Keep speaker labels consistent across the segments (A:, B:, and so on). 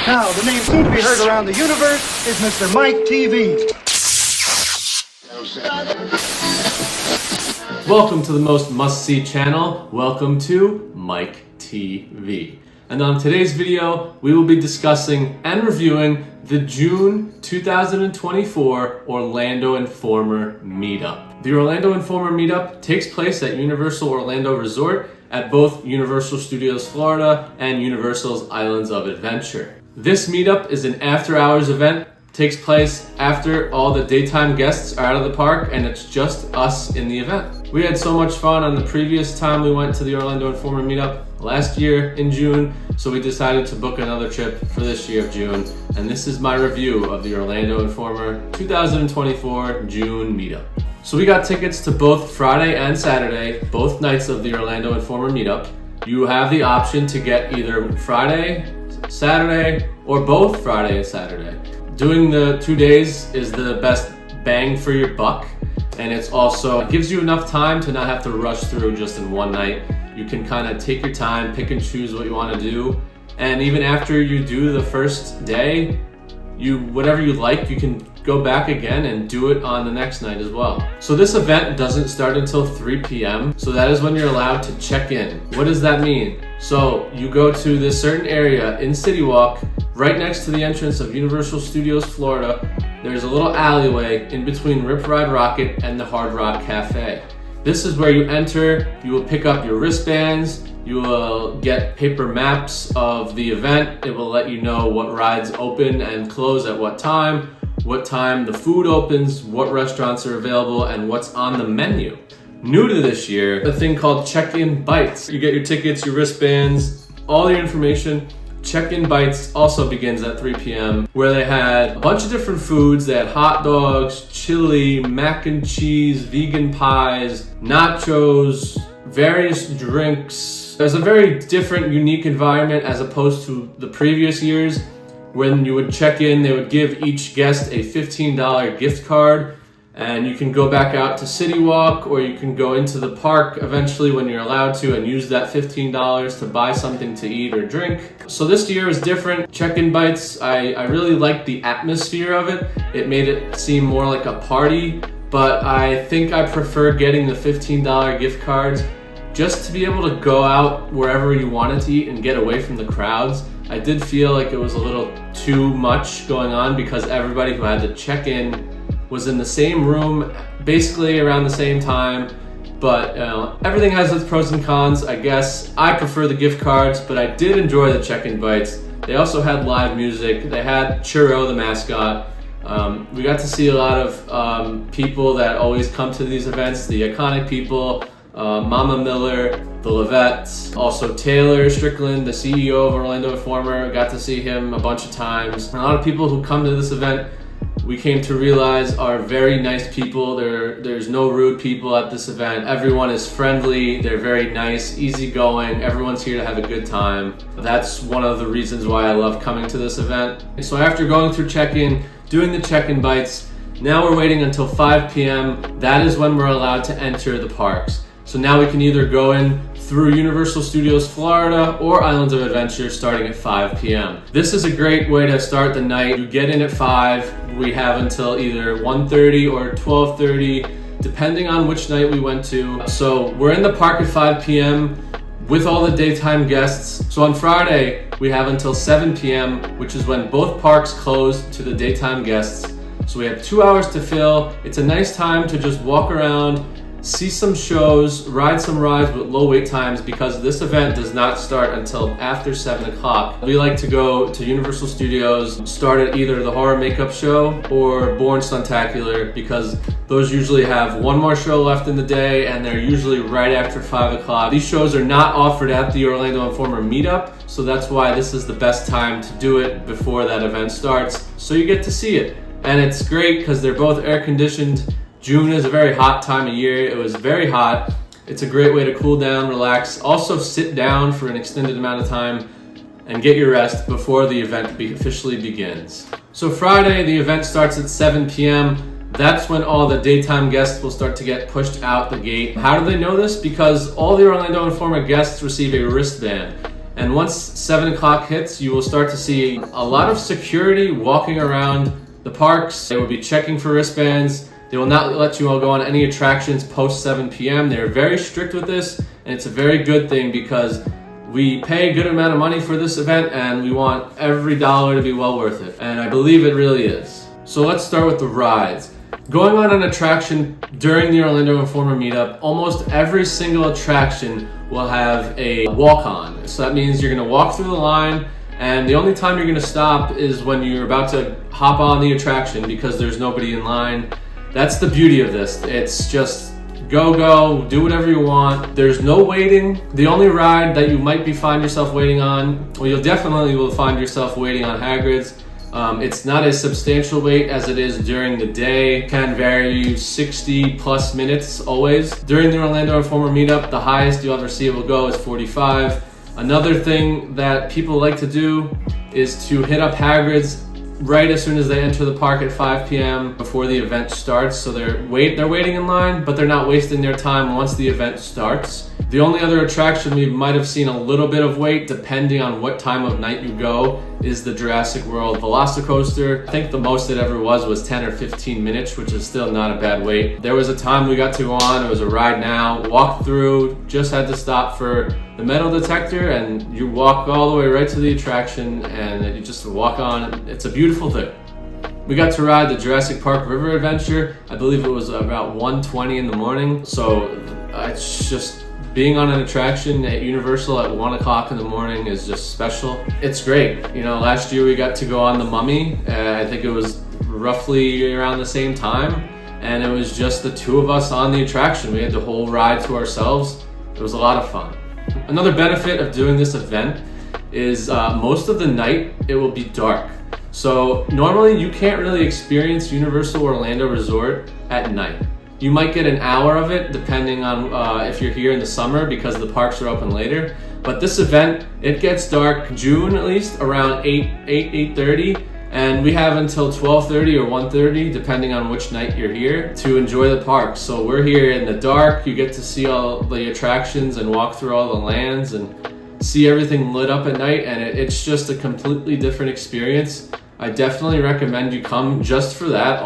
A: Now, the name soon to be heard around the universe is Mr. MikeTV.
B: Welcome to the most must-see channel. Welcome to MikeTV. And on today's video, we will be discussing and reviewing the June 2024 Orlando Informer Meetup. The Orlando Informer Meetup takes place at Universal Orlando Resort at both Universal Studios Florida and Universal's Islands of Adventure. This meetup is an after-hours event, takes place after all the daytime guests are out of the park, and it's just us in the event. We had so much fun on the previous time we went to the Orlando Informer Meetup last year in June, so we decided to book another trip for this year of June, and this is my review of the Orlando Informer 2024 June Meetup. So we got tickets to both Friday and Saturday, both nights of the Orlando Informer Meetup. You have the option to get either Friday, Saturday, or both Friday and Saturday. Doing the 2 days is the best bang for your buck, and it gives you enough time to not have to rush through just in one night. You can kind of take your time, pick and choose what you want to do, and even after you do the first day, whatever you like, you can go back again and do it on the next night as well. So this event doesn't start until 3 p.m. So that is when you're allowed to check in. What does that mean? So you go to this certain area in City Walk, right next to the entrance of Universal Studios Florida. There's a little alleyway in between Rip Ride Rocket and the Hard Rock Cafe. This is where you enter. You will pick up your wristbands. You will get paper maps of the event. It will let you know what rides open and close at what time the food opens, what restaurants are available, and what's on the menu. New to this year, a thing called check-in bites. You get your tickets, your wristbands, all your information. Check-in bites also begins at 3 p.m. where they had a bunch of different foods. They had hot dogs, chili, mac and cheese, vegan pies, nachos, various drinks. There's a very different, unique environment as opposed to the previous years. When you would check in, they would give each guest a $15 gift card, and you can go back out to City Walk, or you can go into the park eventually when you're allowed to and use that $15 to buy something to eat or drink. So this year is different. Check-in bites, I really liked the atmosphere of it. It made it seem more like a party, but I think I prefer getting the $15 gift cards just to be able to go out wherever you wanted to eat and get away from the crowds. I did feel like it was a little too much going on because everybody who had to check in was in the same room, basically around the same time. But everything has its pros and cons. I guess I prefer the gift cards, but I did enjoy the check-in bites. They also had live music. They had Churro, the mascot. We got to see a lot of people that always come to these events, the iconic people. Mama Miller, the Levettes, also Taylor Strickland, the CEO of Orlando Informer. Got to see him a bunch of times. And a lot of people who come to this event, we came to realize, are very nice people. There's no rude people at this event. Everyone is friendly. They're very nice, easygoing. Everyone's here to have a good time. That's one of the reasons why I love coming to this event. So after going through check-in, doing the check-in bites, now we're waiting until 5 p.m. That is when we're allowed to enter the parks. So now we can either go in through Universal Studios Florida or Islands of Adventure starting at 5 p.m. This is a great way to start the night. You get in at 5. We have until either 1:30 or 12:30, depending on which night we went to. So we're in the park at 5 p.m. with all the daytime guests. So on Friday, we have until 7 p.m., which is when both parks close to the daytime guests. So we have 2 hours to fill. It's a nice time to just walk around, see some shows, ride some rides with low wait times because this event does not start until after 7 o'clock. We like to go to Universal Studios, start at either the Horror Makeup Show or Born Stuntacular because those usually have one more show left in the day and they're usually right after 5 o'clock. These shows are not offered at the Orlando Informer Meetup, so that's why this is the best time to do it before that event starts, so you get to see it. And it's great because they're both air conditioned. June is a very hot time of year. It was very hot. It's a great way to cool down, relax, also sit down for an extended amount of time and get your rest before the event officially begins. So Friday, the event starts at 7 p.m. That's when all the daytime guests will start to get pushed out the gate. How do they know this? Because all the Orlando Informer guests receive a wristband. And once 7 o'clock hits, you will start to see a lot of security walking around the parks. They will be checking for wristbands. They will not let you all go on any attractions post 7 p.m. They're very strict with this, and it's a very good thing because we pay a good amount of money for this event and we want every dollar to be well worth it. And I believe it really is. So let's start with the rides. Going on an attraction during the Orlando Informer Meetup, almost every single attraction will have a walk-on. So that means you're gonna walk through the line, and the only time you're gonna stop is when you're about to hop on the attraction because there's nobody in line. That's the beauty of this. It's just go, do whatever you want. There's no waiting. The only ride that you might find yourself waiting on, well, you'll definitely will find yourself waiting on Hagrid's. It's not as substantial wait as it is during the day. It can vary 60 plus minutes always. During the Orlando Informer Meetup, the highest you'll ever see it will go is 45. Another thing that people like to do is to hit up Hagrid's right as soon as they enter the park at 5 p.m. before the event starts. So they're waiting in line, but they're not wasting their time once the event starts. The only other attraction we might have seen a little bit of wait, depending on what time of night you go, is the Jurassic World Velocicoaster. I think the most it ever was 10 or 15 minutes, which is still not a bad wait. There was a time we got to go on, it was a ride now, walk through, just had to stop for the metal detector, and you walk all the way right to the attraction, and you just walk on. It's a beautiful thing. We got to ride the Jurassic Park River Adventure. I believe it was about 1:20 in the morning, so it's just being on an attraction at Universal at 1 o'clock in the morning is just special. It's great. You know, last year we got to go on the Mummy. I think it was roughly around the same time, and it was just the two of us on the attraction. We had the whole ride to ourselves. It was a lot of fun. Another benefit of doing this event is most of the night it will be dark. So normally you can't really experience Universal Orlando Resort at night. You might get an hour of it depending on if you're here in the summer because the parks are open later. But this event, it gets dark June at least around 8:30, and we have until 12:30 or 1:30 depending on which night you're here to enjoy the park. So we're here in the dark. You get to see all the attractions and walk through all the lands and see everything lit up at night, and it's just a completely different experience. I definitely recommend you come just for that,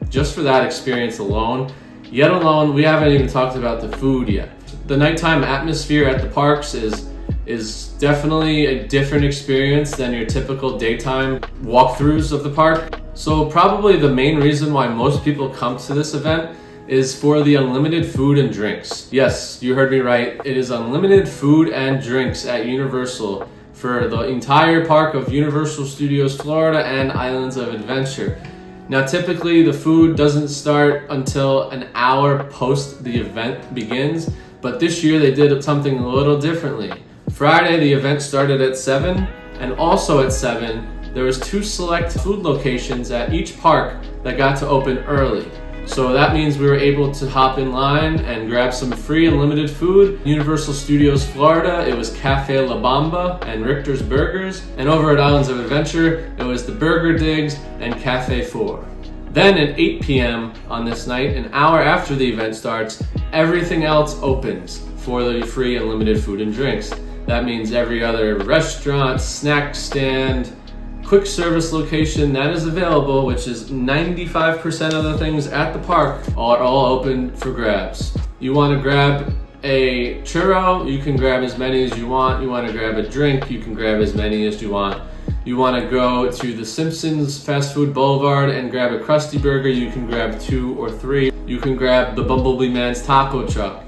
B: just for that experience alone. Yet alone, we haven't even talked about the food yet. The nighttime atmosphere at the parks is definitely a different experience than your typical daytime walkthroughs of the park. So probably the main reason why most people come to this event is for the unlimited food and drinks. Yes, you heard me right. It is unlimited food and drinks at Universal for the entire park of Universal Studios Florida and Islands of Adventure. Now, typically the food doesn't start until an hour post the event begins, but this year they did something a little differently. Friday, the event started at 7, and also at 7, there was 2 select food locations at each park that got to open early. So that means we were able to hop in line and grab some free unlimited food. Universal Studios Florida, it was Cafe La Bamba and Richter's Burgers. And over at Islands of Adventure, it was the Burger Digs and Cafe 4. Then at 8 p.m. on this night, an hour after the event starts, everything else opens for the free unlimited food and drinks. That means every other restaurant, snack stand, quick service location that is available, which is 95% of the things at the park, are all open for grabs. You want to grab a churro, you can grab as many as you want. You want to grab a drink, you can grab as many as you want. You want to go to the Simpsons Fast Food Boulevard and grab a Krusty Burger, you can grab 2 or 3. You can grab the Bumblebee Man's taco truck.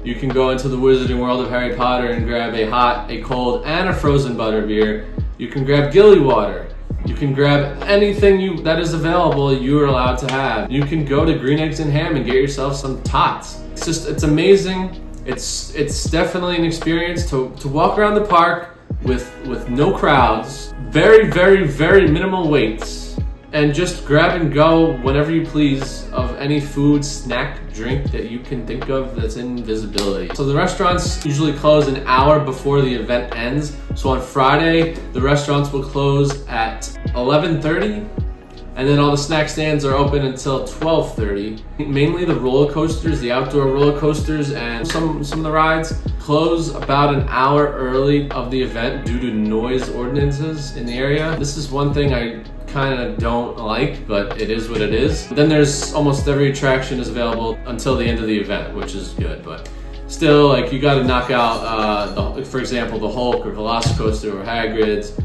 B: You can go into the Wizarding World of Harry Potter and grab a hot, a cold, and a frozen butterbeer. You can grab Gilly Water. You can grab anything that is available you are allowed to have. You can go to Green Eggs and Ham and get yourself some tots. It's amazing. It's definitely an experience to walk around the park with no crowds, very, very, very minimal waits, and just grab and go whenever you please of any food, snack, drink that you can think of that's in visibility. So the restaurants usually close an hour before the event ends. So on Friday, the restaurants will close at 11:30, and then all the snack stands are open until 12:30. Mainly the roller coasters, the outdoor roller coasters, and some of the rides close about an hour early of the event due to noise ordinances in the area. This is one thing I kind of don't like, but it is what it is. Then there's almost every attraction is available until the end of the event, which is good, but still, like, you got to knock out, for example, the Hulk or Velocicoaster or Hagrid's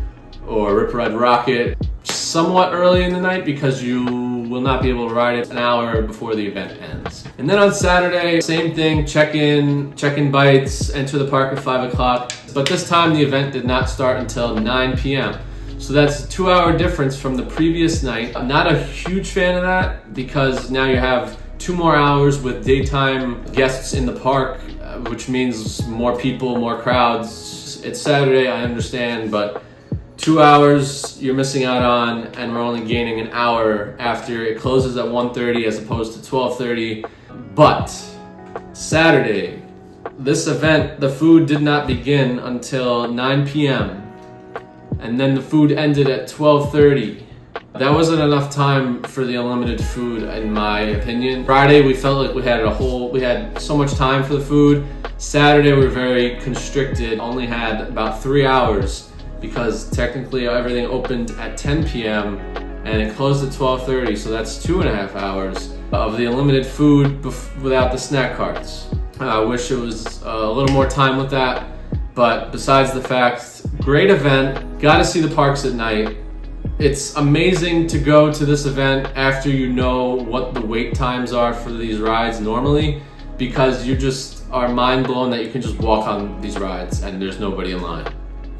B: or Rip Ride Rocket somewhat early in the night, because you will not be able to ride it an hour before the event ends. And then on Saturday, same thing, check-in bites, enter the park at 5 o'clock. But this time the event did not start until 9 p.m. So that's a 2-hour difference from the previous night. I'm not a huge fan of that, because now you have 2 more hours with daytime guests in the park, which means more people, more crowds. It's Saturday, I understand, but 2 hours you're missing out on, and we're only gaining an hour after it closes at 1:30 as opposed to 12:30. But Saturday, this event, the food did not begin until 9 p.m. and then the food ended at 12:30. That wasn't enough time for the unlimited food, in my opinion. Friday, we felt like we had so much time for the food. Saturday, we were very constricted, only had about 3 hours, because technically everything opened at 10 p.m. and it closed at 12:30, so that's 2.5 hours of the unlimited food without the snack carts. I wish it was a little more time with that, but besides the fact, great event. Got to see the parks at night. It's amazing to go to this event after you know what the wait times are for these rides normally, because you just are mind blown that you can just walk on these rides and there's nobody in line.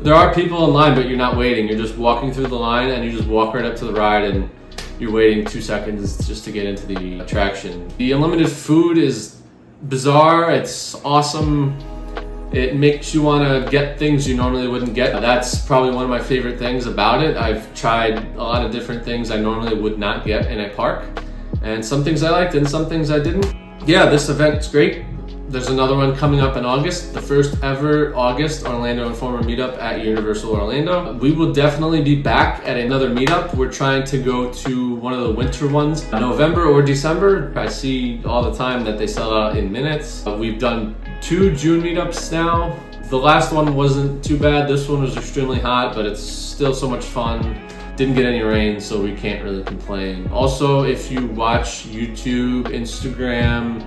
B: There are people in line, but you're not waiting. You're just walking through the line and you just walk right up to the ride and you're waiting 2 seconds just to get into the attraction. The unlimited food is bizarre. It's awesome. It makes you want to get things you normally wouldn't get. That's probably one of my favorite things about it. I've tried a lot of different things I normally would not get in a park, and some things I liked and some things I didn't. Yeah, this event's great. There's another one coming up in August, the first ever August Orlando Informer Meetup at Universal Orlando. We will definitely be back at another meetup. We're trying to go to one of the winter ones, November or December. I see all the time that they sell out in minutes. We've done 2 June meetups now. The last one wasn't too bad. This one was extremely hot, but it's still so much fun. Didn't get any rain, so we can't really complain. Also, if you watch YouTube, Instagram,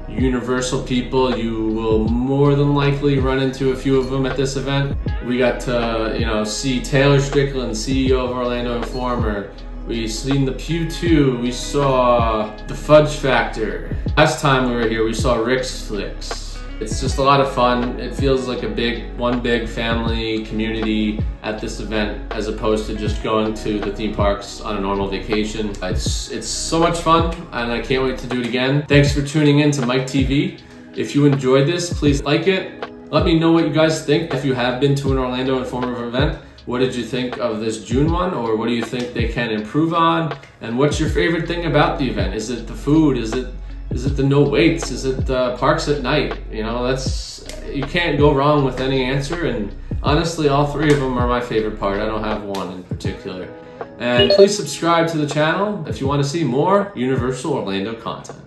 B: Universal people, you will more than likely run into a few of them at this event. We got to, see Taylor Strickland, CEO of Orlando Informer. We seen the Pew 2. We saw the Fudge Factor. Last time we were here, we saw Rick's Flicks. It's just a lot of fun. It feels like one big family community at this event, as opposed to just going to the theme parks on a normal vacation. It's so much fun, and I can't wait to do it again. Thanks for tuning in to MikeTV. If you enjoyed this, please like it. Let me know what you guys think. If you have been to an Orlando Informer event, what did you think of this June one, or what do you think they can improve on? And what's your favorite thing about the event? Is it the food? Is it the no waits? Is it the parks at night? You can't go wrong with any answer, and honestly, all 3 of them are my favorite part. I don't have one in particular. And please subscribe to the channel if you want to see more Universal Orlando content.